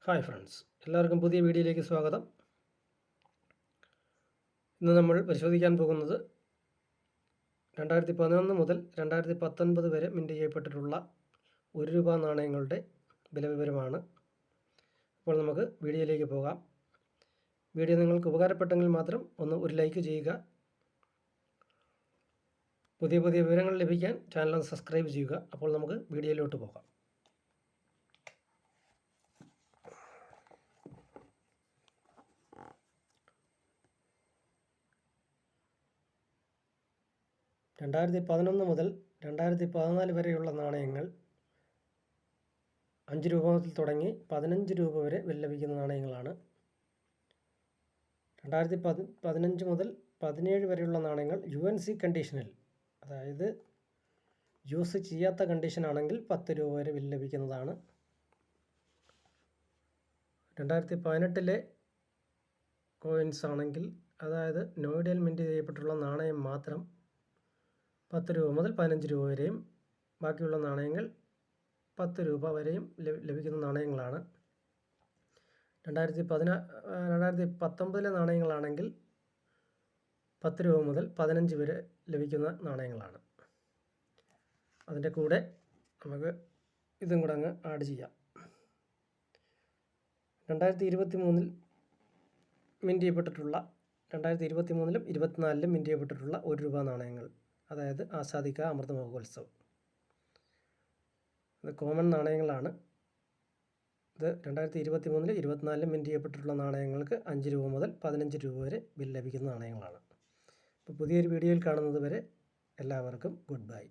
Hi friends, എല്ലാവർക്കും പുതിയ വീഡിയോയിലേക്ക് സ്വാഗതം. ഇന്ന് നമ്മൾ പരിശോധിക്കാൻ പോകുന്നത് 2011 മുതൽ 2019 വരെ മിൻറ്റ് ചെയ്യപ്പെട്ടിട്ടുള്ള ₹1 നാണയങ്ങളുടെ വിലവിവരമാണ്. അപ്പോൾ നമുക്ക് വീഡിയോയിലേക്ക് പോകാം. വീഡിയോ നിങ്ങൾക്ക് ഉപകാരപ്പെട്ടെങ്കിൽ മാത്രം ഒരു ലൈക്ക് ചെയ്യുക. പുതിയ വിവരങ്ങൾ ലഭിക്കാൻ ചാനൽ സബ്സ്ക്രൈബ് ചെയ്യുക. അപ്പോൾ നമുക്ക് വീഡിയോയിലോട്ട് പോകാം. ₹2011 മുതൽ 2014 വരെയുള്ള നാണയങ്ങൾ ₹5 മുതൽ തുടങ്ങി ₹15 വരെ വില ലഭിക്കുന്ന നാണയങ്ങളാണ്. 2015 മുതൽ 17 വരെയുള്ള നാണയങ്ങൾ UNC കണ്ടീഷനിൽ, അതായത് യൂസ് ചെയ്യാത്ത കണ്ടീഷനാണെങ്കിൽ ₹10 വരെ വില ലഭിക്കുന്നതാണ്. 2018 കോയിൻസ് ആണെങ്കിൽ, അതായത് നോയിഡയിൽ മിൻറ്റ് ചെയ്യപ്പെട്ടുള്ള നാണയം മാത്രം ₹10 മുതൽ ₹15 വരെയും, ബാക്കിയുള്ള നാണയങ്ങൾ ₹10 വരെയും ലഭിക്കുന്ന നാണയങ്ങളാണ്. 2019 നാണയങ്ങളാണെങ്കിൽ ₹10 മുതൽ ₹15 വരെ ലഭിക്കുന്ന നാണയങ്ങളാണ്. അതിൻ്റെ കൂടെ നമുക്ക് ഇതും കൂടെ അങ്ങ് ആഡ് ചെയ്യാം. 2023 മിൻറ്റ് ചെയ്യപ്പെട്ടിട്ടുള്ള 2023 2024 മിൻറ്റ് ചെയ്യപ്പെട്ടിട്ടുള്ള ₹1 നാണയങ്ങൾ, അതായത് ആസാദി കാ അമൃത് മഹോത്സവ്. ഇത് കോമൺ നാണയങ്ങളാണ്. ഇത് 2023 2024 മിൻറ്റ് ചെയ്യപ്പെട്ടിട്ടുള്ള നാണയങ്ങൾക്ക് ₹5 മുതൽ ₹15 വരെ ബിൽ ലഭിക്കുന്ന നാണയങ്ങളാണ്. അപ്പോൾ പുതിയൊരു വീഡിയോയിൽ കാണുന്നത് വരെ എല്ലാവർക്കും ഗുഡ് ബൈ.